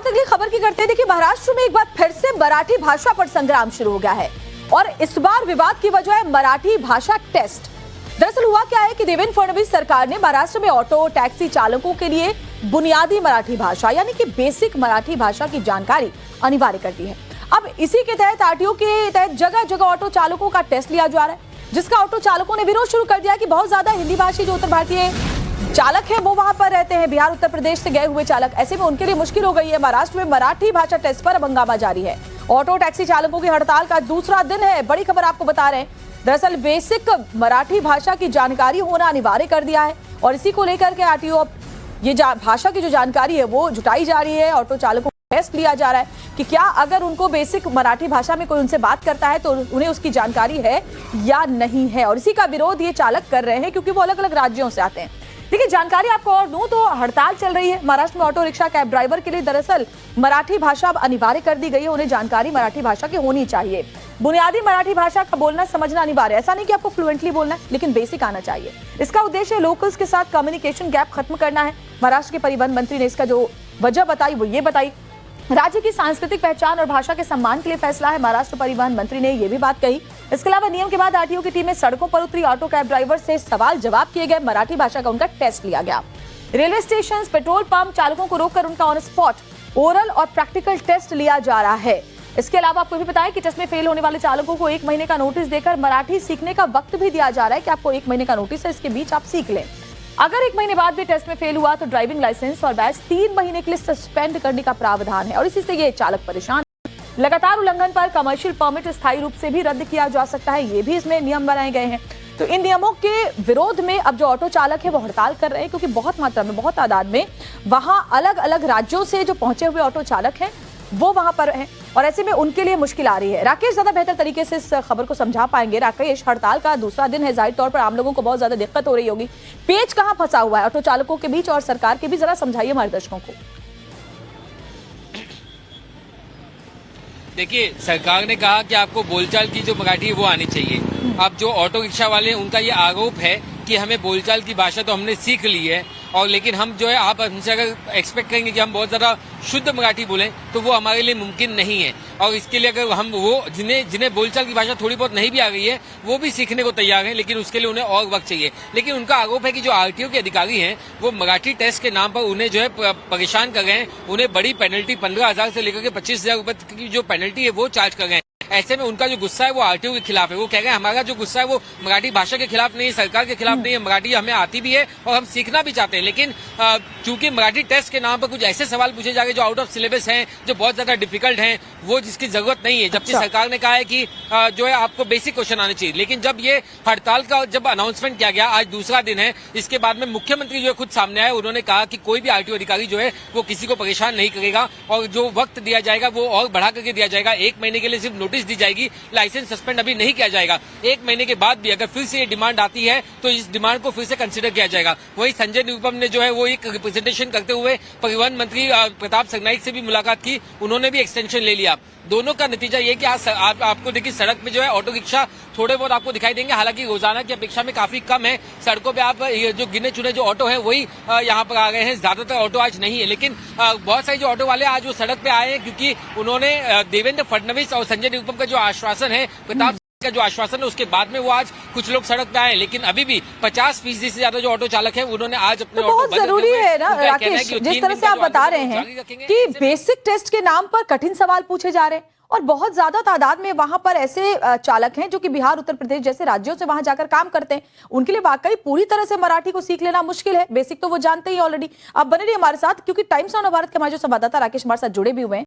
अगली खबर की करते हैं। देखिए, महाराष्ट्र में एक बार फिर से मराठी भाषा पर संग्राम शुरू हो गया है और इस बार विवाद की वजह है मराठी भाषा टेस्ट। दरअसल हुआ क्या है कि देवेंद्र फडणवीस सरकार ने महाराष्ट्र में ऑटो टैक्सी चालकों के लिए बुनियादी मराठी भाषा यानी कि बेसिक मराठी भाषा की जानकारी अनिवार्य कर दी है। अब इसी के तहत आरटीओ के तहत जगह जगह ऑटो चालकों का टेस्ट लिया जा रहा है, जिसका ऑटो चालकों ने विरोध शुरू कर दिया कि बहुत ज्यादा हिंदी भाषी जो उत्तर भारतीय चालक है वो वहां पर रहते हैं, बिहार उत्तर प्रदेश से गए हुए चालक, ऐसे में उनके लिए मुश्किल हो गई है। महाराष्ट्र में मराठी भाषा टेस्ट पर अब हंगामा जारी है। ऑटो टैक्सी चालकों की हड़ताल का दूसरा दिन है। बड़ी खबर आपको बता रहे हैं, दरअसल बेसिक मराठी भाषा की जानकारी होना अनिवार्य कर दिया है और इसी को लेकर के आरटीओ ये भाषा की जो जानकारी है वो जुटाई जा रही है। ऑटो चालकों को टेस्ट लिया जा रहा है कि क्या अगर उनको बेसिक मराठी भाषा में कोई उनसे बात करता है तो उन्हें उसकी जानकारी है या नहीं है, और इसी का विरोध ये चालक कर रहे हैं क्योंकि वो अलग अलग राज्यों से आते हैं। देखिए, जानकारी आपको और दूं तो हड़ताल चल रही है महाराष्ट्र में ऑटो रिक्शा कैब ड्राइवर के लिए। दरअसल मराठी भाषा अब अनिवार्य कर दी गई है, उन्हें जानकारी मराठी भाषा की होनी चाहिए। बुनियादी मराठी भाषा का बोलना समझना अनिवार्य, ऐसा नहीं कि आपको फ्लुएंटली बोलना है, लेकिन बेसिक आना चाहिए। इसका उद्देश्य लोकल्स के साथ कम्युनिकेशन गैप खत्म करना है। महाराष्ट्र के परिवहन मंत्री ने इसका जो वजह बताई वो ये बताई, राज्य की सांस्कृतिक पहचान और भाषा के सम्मान के लिए फैसला है। महाराष्ट्र परिवहन मंत्री ने यह भी बात कही। इसके अलावा नियम के बाद आरटीओ की टीमें सड़कों पर उतरी, ऑटो कैब ड्राइवर से सवाल जवाब किए गए, मराठी भाषा का उनका टेस्ट लिया गया। रेलवे स्टेशन, पेट्रोल पंप चालकों को रोककर उनका ऑन स्पॉट ओरल और प्रैक्टिकल टेस्ट लिया जा रहा है। इसके अलावा आपको भी बताया कि टेस्ट में फेल होने वाले चालकों को 1 महीने का नोटिस देकर मराठी सीखने का वक्त भी दिया जा रहा है कि आपको 1 महीने का नोटिस है, इसके बीच आप सीख लें। अगर 1 महीने बाद भी टेस्ट में फेल हुआ तो ड्राइविंग लाइसेंस और बैच 3 महीने के लिए सस्पेंड करने का प्रावधान है और इसी से ये चालक परेशान। लगातार उल्लंघन पर कमर्शियल परमिट स्थायी रूप से भी रद्द किया जा सकता है, ये भी इसमें नियम बनाए गए हैं। तो इन नियमों के विरोध में अब जो ऑटो चालक है वो हड़ताल कर रहे हैं क्योंकि बहुत मात्रा में, बहुत तादाद में वहां अलग अलग राज्यों से जो पहुंचे हुए ऑटो चालक हैं वो वहां पर हैं और ऐसे में उनके लिए मुश्किल आ रही है। राकेश ज्यादा बेहतर तरीके से इस खबर को समझा पाएंगे। राकेश, हड़ताल का दूसरा दिन है, जाहिर तौर पर आम लोगों को बहुत ज्यादा दिक्कत हो रही होगी। पेच कहां फंसा हुआ है ऑटो चालकों के बीच और सरकार के बीच, जरा समझाइए हमारे दर्शकों को। देखिए, सरकार ने कहा कि आपको बोलचाल की जो मराठी है वो आनी चाहिए। अब जो ऑटो रिक्शा वाले हैं उनका ये आरोप है कि हमें बोलचाल की भाषा तो हमने सीख ली है और लेकिन हम जो है आप हमसे अगर एक्सपेक्ट करेंगे कि हम बहुत ज्यादा शुद्ध मराठी बोलें तो वो हमारे लिए मुमकिन नहीं है। और इसके लिए अगर हम वो जिन्हें बोलचाल की भाषा थोड़ी बहुत नहीं भी आ गई है वो भी सीखने को तैयार हैं, लेकिन उसके लिए उन्हें और वक्त चाहिए। लेकिन उनका आरोप है कि जो आरटीओ के अधिकारी हैं वो मराठी टेस्ट के नाम पर उन्हें जो है परेशान कर रहे हैं, उन्हें बड़ी पेनल्टी 15,000 से लेकर के 25,000 रुपए की जो पेनल्टी है वो चार्ज कर रहे हैं। ऐसे में उनका जो गुस्सा है वो आरटीओ के खिलाफ है। वो कह रहे हैं हमारा जो गुस्सा है वो मराठी भाषा के खिलाफ नहीं है, सरकार के खिलाफ नहीं है। मराठी हमें आती भी है और हम सीखना भी चाहते हैं, लेकिन चूंकि मराठी टेस्ट के नाम पर कुछ ऐसे सवाल पूछे जाएंगे जो आउट ऑफ सिलेबस हैं, जो बहुत ज्यादा डिफिकल्ट हैं, वो जिसकी जरूरत नहीं है। जबकि सरकार ने कहा है कि जो है आपको बेसिक क्वेश्चन आने चाहिए। लेकिन जब ये हड़ताल का जब अनाउंसमेंट किया गया, आज दूसरा दिन है, इसके बाद में मुख्यमंत्री जो है खुद सामने आए, उन्होंने कहा कि कोई भी आरटीओ अधिकारी जो है वो किसी को परेशान नहीं करेगा और जो वक्त दिया जाएगा वो और बढ़ा करके दिया जाएगा। 1 महीने के लिए सिर्फ नोटिस दी जाएगी, लाइसेंस सस्पेंड अभी नहीं किया जाएगा। 1 महीने के बाद भी अगर फिर से ये डिमांड आती है तो इस डिमांड को फिर से कंसिडर किया जाएगा। वहीं संजय निरुपम ने जो है वो एक रिप्रेजेंटेशन करते हुए परिवहन मंत्री प्रताप सरनाईक से भी मुलाकात की, उन्होंने भी एक्सटेंशन ले लिया। दोनों का नतीजा ये कि आज आपको देखिए सड़क पे जो है ऑटो रिक्शा थोड़े बहुत आपको दिखाई देंगे, हालांकि रोजाना की अपेक्षा में काफी कम है। सड़कों पे आप जो गिने चुने जो ऑटो है वही यहाँ पर आ गए हैं, ज्यादातर ऑटो आज नहीं है। लेकिन बहुत सारे जो ऑटो वाले आज वो सड़क पे आए हैं क्योंकि उन्होंने देवेंद्र फडणवीस और संजय निरुपम का जो आश्वासन है, प्रताप का जो आश्वासन है, उसके बाद में वो आज कुछ लोग सड़क पे आए। लेकिन अभी भी 50% से ज्यादा जो ऑटो चालक है उन्होंने आज अपने तो बहुत जरूरी है ना राकेश, जिस तरह से आप बता रहे हैं कि बेसिक टेस्ट के नाम पर कठिन सवाल पूछे जा रहे हैं और बहुत ज्यादा तादाद में वहां पर ऐसे चालक हैं जो कि बिहार उत्तर प्रदेश जैसे राज्यों से वहां जाकर काम करते हैं, उनके लिए वाकई पूरी तरह से मराठी को सीख लेना मुश्किल है। बेसिक तो वो जानते ही ऑलरेडी। आप बने रहिए हमारे साथ क्योंकि टाइम्स ऑफ भारत के हमारे जो संवाददाता राकेश हमारे साथ जुड़े भी हुए हैं।